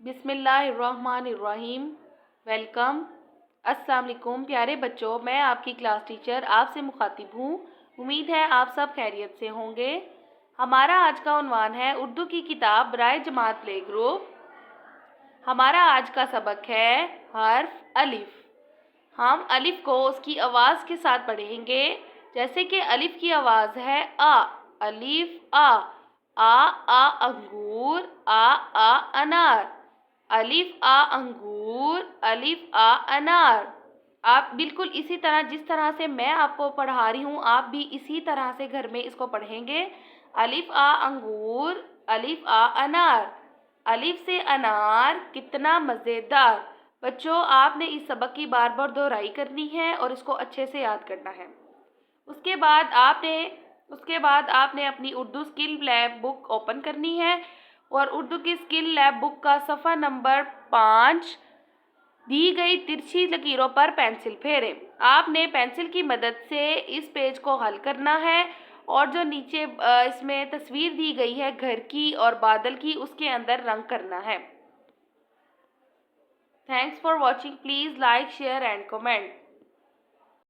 بسم اللہ الرحمن الرحیم۔ ویلکم، السلام علیکم پیارے بچوں، میں آپ کی کلاس ٹیچر آپ سے مخاطب ہوں۔ امید ہے آپ سب خیریت سے ہوں گے۔ ہمارا آج کا عنوان ہے اردو کی کتاب برائے جماعت پلے گروپ۔ ہمارا آج کا سبق ہے حرف الف۔ ہم الف کو اس کی آواز کے ساتھ پڑھیں گے، جیسے کہ الف کی آواز ہے آ، الف آ، آ انگور، آ انار، الف آ انگور، الف آ انار۔ آپ بالکل اسی طرح جس طرح سے میں آپ کو پڑھا رہی ہوں، آپ بھی اسی طرح سے گھر میں اس کو پڑھیں گے۔ الف آ انگور، الف آ انار، الف سے انار کتنا مزیدار۔ بچوں، آپ نے اس سبق کی بار بار دہرائی کرنی ہے اور اس کو اچھے سے یاد کرنا ہے۔ اس کے بعد آپ نے اپنی اردو اسکل لیب بک اوپن کرنی ہے اور اردو کی اسکل لیب بک کا صفحہ نمبر 5 دی گئی ترچھی لکیروں پر پینسل پھیریں۔ آپ نے پینسل کی مدد سے اس پیج کو حل کرنا ہے اور جو نیچے اس میں تصویر دی گئی ہے گھر کی اور بادل کی، اس کے اندر رنگ کرنا ہے۔ Thanks for watching, please like, share and comment.